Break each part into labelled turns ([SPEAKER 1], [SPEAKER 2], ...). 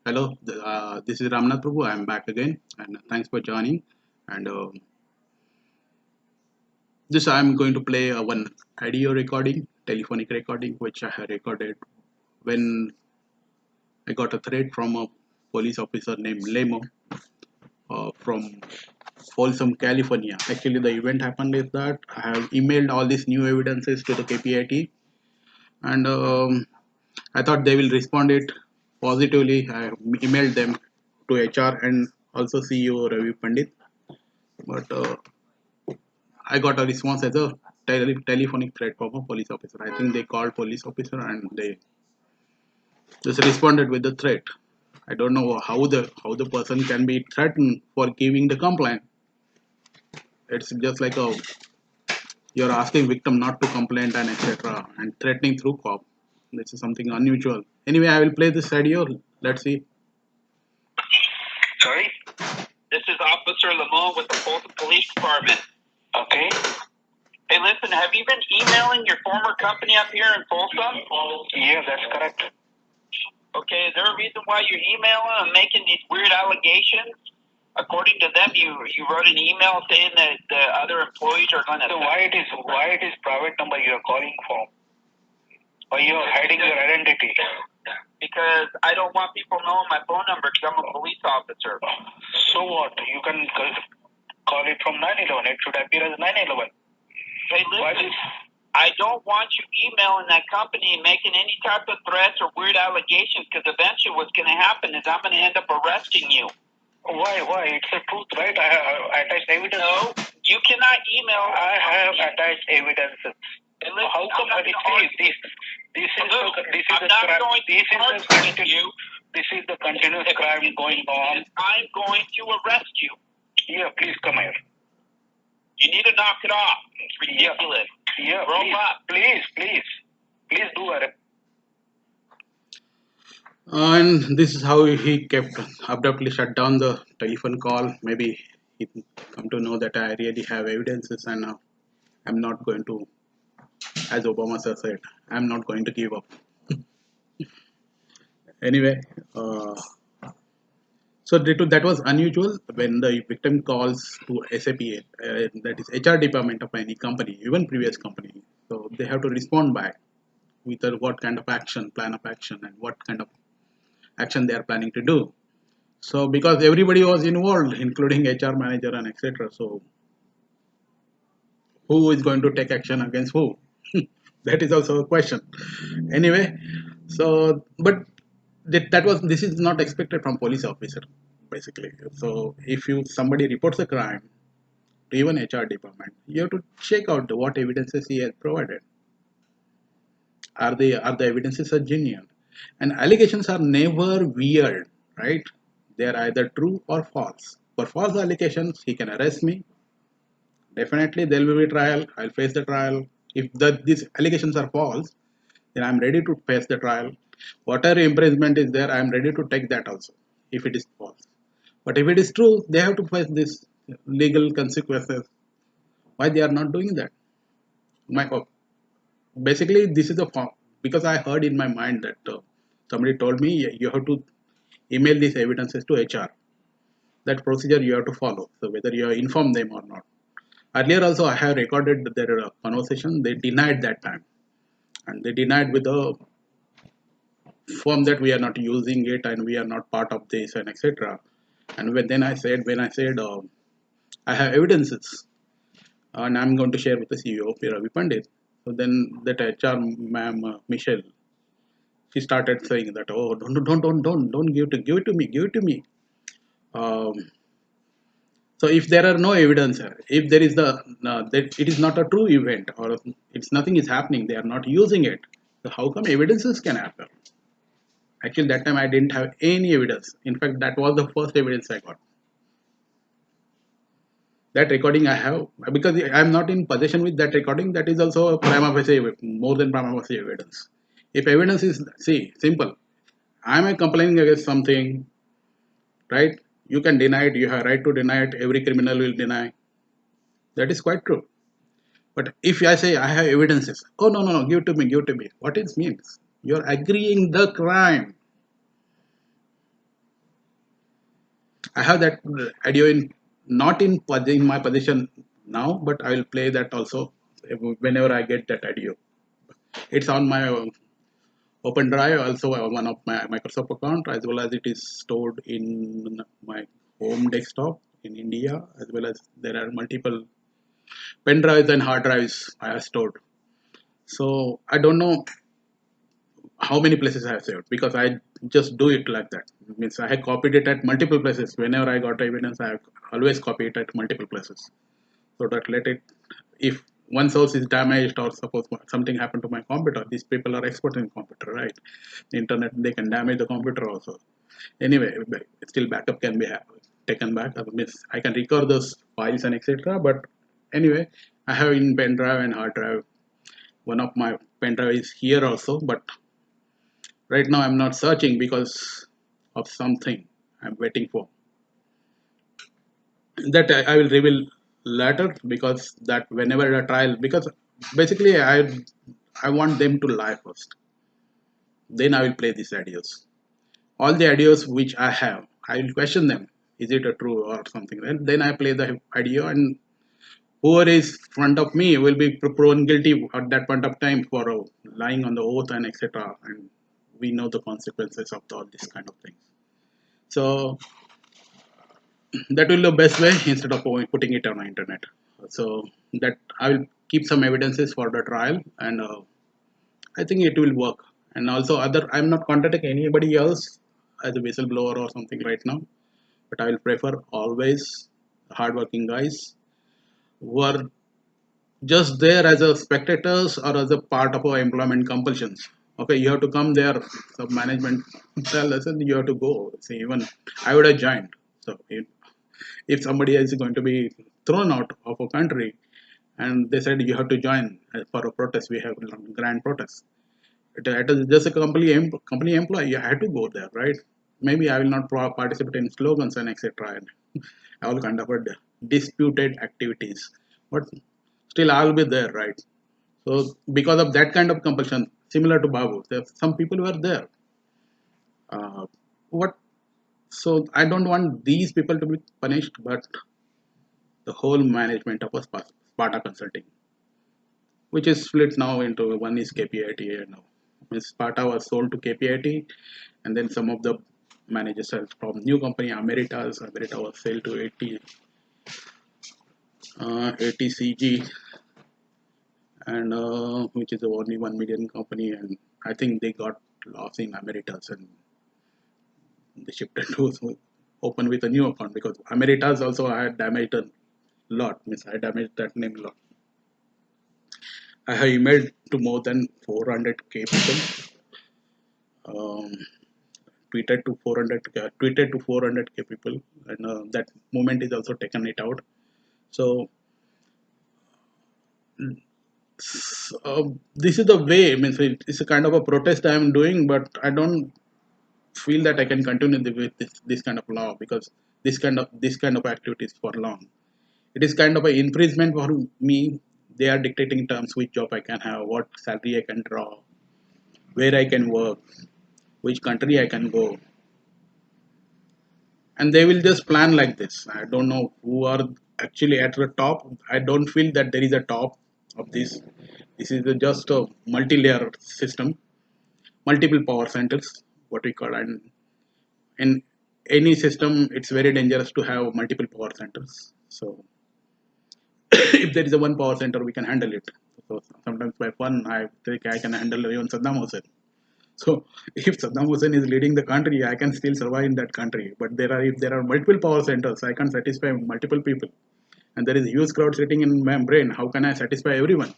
[SPEAKER 1] Hello, this is Ramnath Prabhu. I am back again, and thanks for joining. And this I am going to play one audio recording, telephonic recording, which I have recorded when I got a threat from a police officer named Lemo from Folsom, California. Actually, the event happened is that I have emailed all these new evidences to the KPIT, and I thought they will respond it positively. I emailed them to HR and also CEO Ravi Pandit, but I got a response as a telephonic threat from a police officer. I think they called police officer and they just responded with the threat. I don't know how the person can be threatened for giving the complaint. It's just like a you're asking victim not to complain and etc. and threatening through cop. This is something unusual. Anyway, I will play this audio. Let's see.
[SPEAKER 2] Sorry? This is Officer Lamont with the Folsom Police Department. Okay. Hey, listen, have you been emailing your former company up here in Folsom? Yeah, that's correct. Okay, is there a reason why you're emailing and making these weird allegations? According to them, you wrote an email saying that the other employees are going to... So why it is private number you are calling for? Or you are hiding your identity? Because I don't want people knowing my phone number because I'm a police officer. So what? You can call it from 911. It should appear as 911. Hey, listen, I don't want you emailing that company and making any type of threats or weird allegations because eventually what's going to happen is I'm going to end up arresting you. Why? It's the truth, right? I have attached evidence. No, you cannot email. I have attached evidences. How come this is the continuous crime going on? I'm going to arrest you. Yeah, please come here. You need to knock it off. It's ridiculous. Yeah, grow up. Please do it.
[SPEAKER 1] And this is how he kept abruptly shut down the telephone call. Maybe he come to know that I really have evidences and I'm not going to, as Obama sir said, I'm not going to give up. Anyway, so that was unusual when the victim calls to SAPA, that is HR department of any company, even previous company. So they have to respond back with what kind of action, plan of action, and what kind of action they are planning to do. So because everybody was involved, including HR manager and etc. So who is going to take action against who? That is also a question. Anyway, so but this is not expected from police officer basically. So if somebody reports a crime to even HR department, you have to check out what evidences he has provided. Are the evidences are genuine? And allegations are never weird, right? They are either true or false. For false allegations, he can arrest me. Definitely, there will be a trial. I'll face the trial. If these allegations are false, then I'm ready to face the trial. Whatever imprisonment is there, I'm ready to take that also, if it is false. But if it is true, they have to face this legal consequences. Why they are not doing that? Basically, this is the form because I heard in my mind that somebody told me you have to email these evidences to HR. That procedure you have to follow. So whether you have informed them or not. Earlier also I have recorded their conversation. They denied that time, and they denied with a form that we are not using it and we are not part of this and etc. And when I said I have evidences and I'm going to share with the CEO Ravi Pandit. So then that HR ma'am Michelle, she started saying that, oh, don't give it to me, give it to me. Um, so if there are no evidence, if there is that it is not a true event or it's nothing is happening, they are not using it. So how come evidences can happen? Actually, that time I didn't have any evidence. In fact, that was the first evidence I got. That recording I have because I'm not in possession with that recording. That is also a prima facie, more than prima facie evidence. If evidence is simple, I'm complaining against something, right? You can deny it. You have right to deny it. Every criminal will deny. That is quite true. But if I say I have evidences, oh no, give it to me, give it to me. What it means? You're agreeing the crime. I have that audio in not in my position now, but I will play that also whenever I get that audio. It's on my Open Drive, also one of my Microsoft account, as well as it is stored in my home desktop in India, as well as there are multiple pen drives and hard drives I have stored. So I don't know how many places I have saved because I just do it like that. Means I have copied it at multiple places. Whenever I got evidence, I have always copy it at multiple places. So that let it, if one source is damaged or suppose something happened to my computer, these people are experts in computer, right? The internet, they can damage the computer also. Anyway, still backup can be taken back. I can recover those files and etc. But anyway, I have in pen drive and hard drive. One of my pen drive is here also, but right now I'm not searching because of something I'm waiting for. That I will reveal later because that whenever a trial, because basically I want them to lie first. Then I will play these audios. All the audios which I have, I will question them. Is it a true or something? And then I play the audio, and whoever is front of me will be proven guilty at that point of time for lying on the oath and etc. And we know the consequences of all these kind of things. So that will be the best way instead of putting it on the internet. So that I will keep some evidences for the trial, and I think it will work. And also other, I'm not contacting anybody else as a whistleblower or something right now, but I will prefer always hardworking guys who are just there as a spectators or as a part of our employment compulsions. Okay, you have to come there. So management tell us and you have to go. See, even I would have joined. So if somebody is going to be thrown out of a country and they said you have to join for a protest, we have a grand protest. It is just a company employee, you have to go there, right? Maybe I will not participate in slogans and etc. And all kind of a disputed activities, but still I will be there, right? So because of that kind of compulsion, similar to Babu, there some people were there. What? So I don't want these people to be punished, but the whole management of a Sparta Consulting, which is split now into one is KPIT now. Sparta was sold to KPIT, and then some of the managers from new company Amerita was sold to ATCG, and which is only 1 million company, and I think they got lost in Ameritas and they shifted to open with a new account because Ameritas also had damaged a lot. Means I damaged that name a lot. I have emailed to more than 400k people. Um, tweeted to 400k people, and that movement is also taken it out. So this is the way. Means it's a kind of a protest I am doing, but I don't feel that I can continue with this kind of law because this kind of activities for long. It is kind of an infringement for me. They are dictating terms which job I can have, what salary I can draw, where I can work, which country I can go, and they will just plan like this. I don't know who are actually at the top. I don't feel that there is a top of this. This is just a multi-layer system, multiple power centers, what we call. And in any system it's very dangerous to have multiple power centers. So if there is a one power center we can handle it. So sometimes by fun I think I can handle even Saddam Hussein. So if Saddam Hussein is leading the country, I can still survive in that country. But if there are multiple power centers, I can satisfy multiple people. And there is a huge crowd sitting in my brain. How can I satisfy everyone?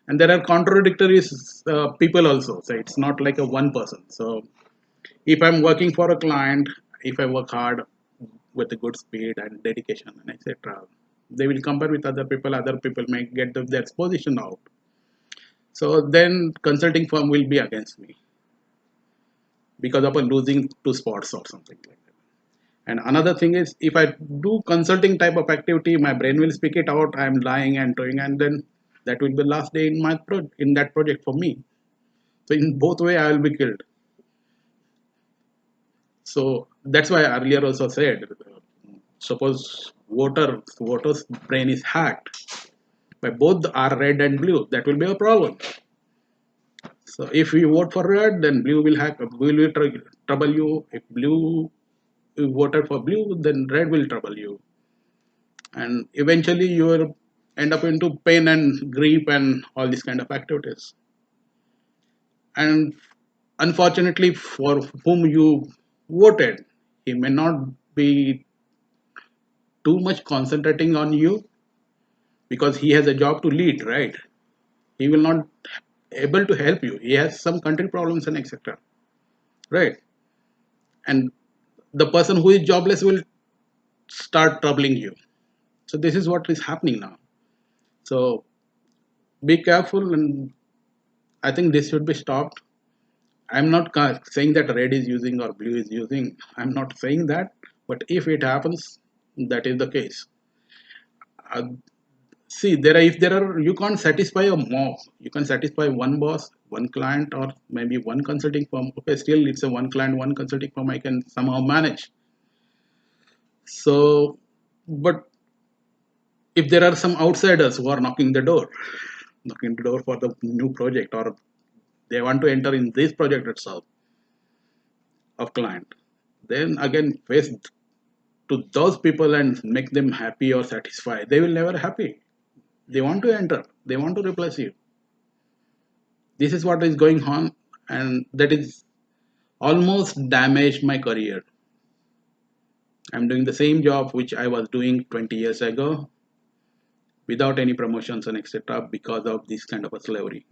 [SPEAKER 1] And there are contradictory people also. So it's not like a one person. So if I'm working for a client, if I work hard with a good speed and dedication and etc., they will compare with other people. Other people may get their position out. So then consulting firm will be against me because of a losing two spots or something like that. And another thing is, if I do consulting type of activity, my brain will speak it out. I'm lying and doing, and then that will be the last day in my in that project for me. So in both way, I will be killed. So that's why I earlier also said, suppose voter's brain is hacked by both are red and blue, that will be a problem. So if you vote for red, then blue will trouble you. If blue you voted for blue, then red will trouble you, and eventually you will end up into pain and grief and all these kind of activities. And unfortunately, for whom you voted, he may not be too much concentrating on you because he has a job to lead, right? He will not able to help you. He has some country problems and etc. Right? And the person who is jobless will start troubling you. So this is what is happening now. So be careful, and I think this should be stopped. I'm not saying that red is using or blue is using. I'm not saying that, but if it happens, that is the case. Uh, See, if there are, you can't satisfy a mob. You can satisfy one boss, one client, or maybe one consulting firm. Okay, still it's a one client, one consulting firm. I can somehow manage. So, but if there are some outsiders who are knocking the door for the new project, or they want to enter in this project itself of client, then again face to those people and make them happy or satisfied. They will never happy. They want to enter. They want to replace you. This is what is going on, and that is almost damaged my career. I'm doing the same job which I was doing 20 years ago without any promotions and etc. because of this kind of a slavery.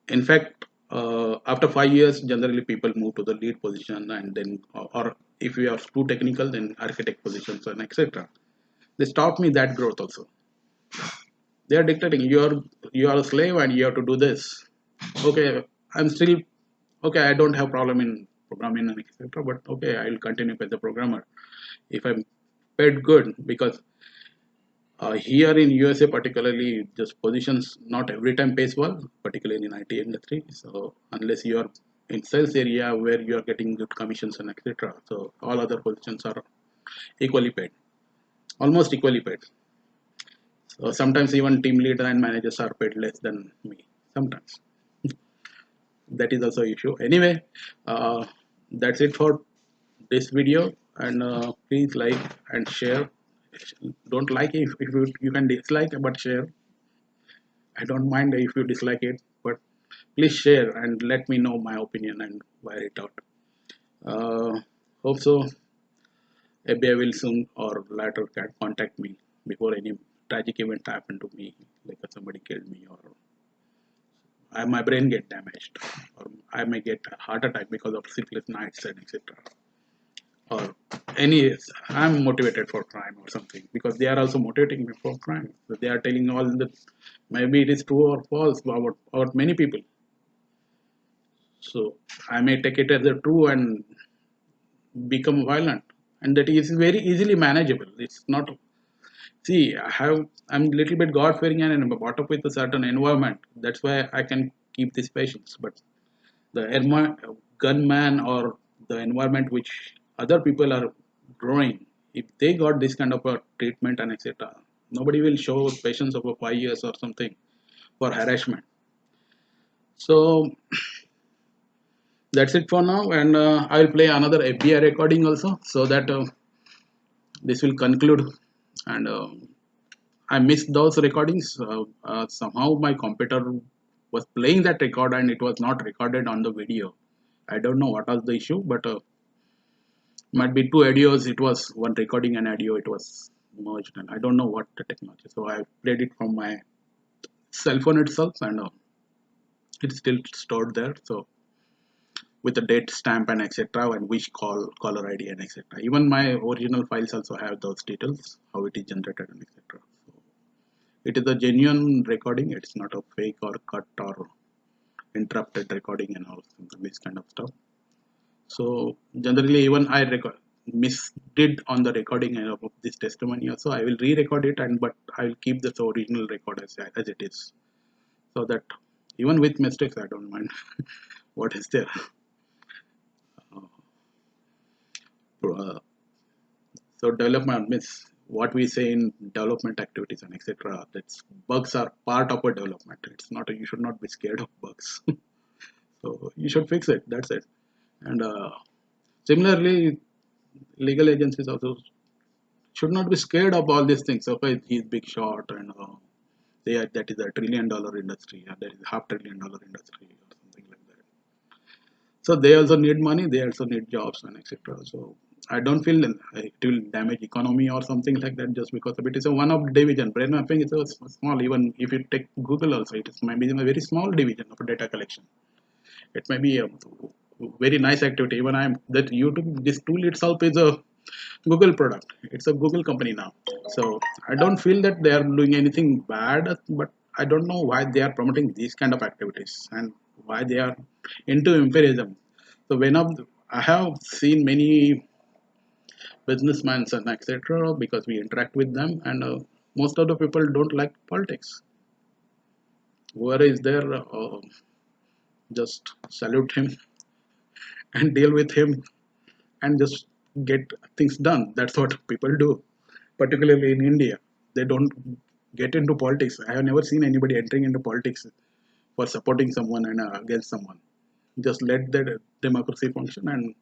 [SPEAKER 1] In fact, after 5 years, generally people move to the lead position, and then, or if we are too technical, then architect positions and etc. They stop me that growth also. They are dictating you are a slave and you have to do this. Okay, I'm still okay. I don't have problem in programming and etc. But okay, I will continue as a programmer if I'm paid good, because here in USA particularly, just positions not every time pays well, particularly in IT industry. So unless you are in sales area where you are getting good commissions and etc. So all other positions are equally paid, almost equally paid. So sometimes even team leader and managers are paid less than me. Sometimes that is also issue. Anyway, uh, that's it for this video, and please like and share. Don't like it if you can dislike, but share. I don't mind if you dislike it, but please share and let me know my opinion and wear it out. Hope so. Maybe I will soon or later can contact me before any tragic event happen to me, like somebody killed me, or my brain get damaged, or I may get a heart attack because of sleepless nights and etc. Or any, I'm motivated for crime or something, because they are also motivating me for crime. So they are telling all the, maybe it is true or false about many people. So I may take it as a true and become violent, and that is very easily manageable. It's not. See, I'm a little bit God fearing and I'm brought up with a certain environment. That's why I can keep this patience. But the gunman or the environment which other people are growing, if they got this kind of a treatment and etc., nobody will show patience over 5 years or something for harassment. So that's it for now, and I will play another FBI recording also, so that this will conclude. And I missed those recordings. Somehow my computer was playing that record and it was not recorded on the video. I don't know what was the issue, but might be two audios. It was one recording and audio. It was merged, and I don't know what the technology. So I played it from my cell phone itself, and it's still stored there. So with the date stamp and etc. and which caller ID and etc. Even my original files also have those details, how it is generated and etc. So it is a genuine recording. It's not a fake or cut or interrupted recording and all this kind of stuff. So generally, even I did on the recording of this testimony. Also, I will re-record it, and but I will keep the original record as it is, so that even with mistakes, I don't mind what is there. So development means what we say in development activities and etc. That's bugs are part of a development. It's not you should not be scared of bugs. So you should fix it. That's it. And similarly, legal agencies also should not be scared of all these things. Okay, he's big shot and that is $1 trillion industry and that is $500 billion industry or something like that. So they also need money, they also need jobs and etc. So I don't feel it will damage economy or something like that just because of it is a one of division. Brain mapping is a small, even if you take Google also, it is maybe a very small division of data collection. It may be a very nice activity. Even I'm that YouTube, this tool itself is a Google product. It's a Google company now. So I don't feel that they are doing anything bad, but I don't know why they are promoting these kind of activities and why they are into imperialism. So I have seen many businessmen and etc. because we interact with them, and most of the people don't like politics. Whoever is there, just salute him and deal with him and just get things done. That's what people do, particularly in India. They don't get into politics. I have never seen anybody entering into politics for supporting someone and against someone. Just let the democracy function, and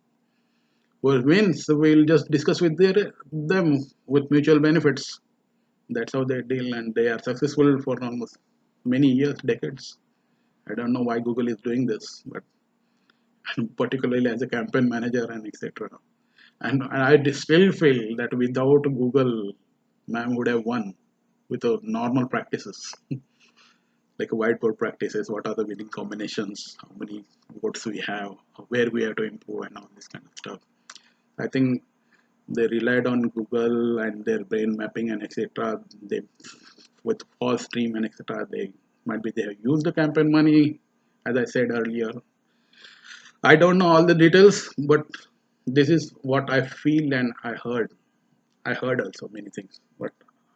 [SPEAKER 1] whoever wins, we'll just discuss with them with mutual benefits. That's how they deal, and they are successful for almost many years, decades. I don't know why Google is doing this, but particularly as a campaign manager and etc. And I still feel that without Google, ma'am would have won with the normal practices, like a whiteboard practices, what are the winning combinations, how many votes we have, where we have to improve, and all this kind of stuff. I think they relied on Google and their brain mapping and etc. They with false stream and etc. They might be they have used the campaign money, as I said earlier. I don't know all the details, but this is what I feel and I heard. I heard also many things, but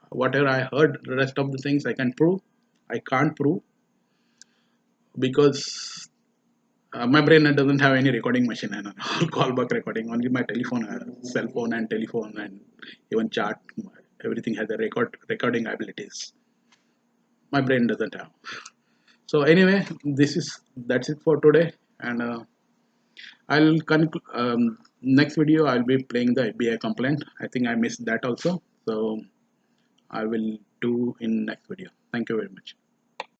[SPEAKER 1] whatever I heard, the rest of the things I can prove. I can't prove because my brain doesn't have any recording machine and callback recording. Only my telephone, cell phone, and telephone, and even chat. Everything has a recording abilities. My brain doesn't have. So anyway, that's it for today, and I'll conclude. Next video, I'll be playing the FBI complaint. I think I missed that also, so I will do in next video. Thank you very much.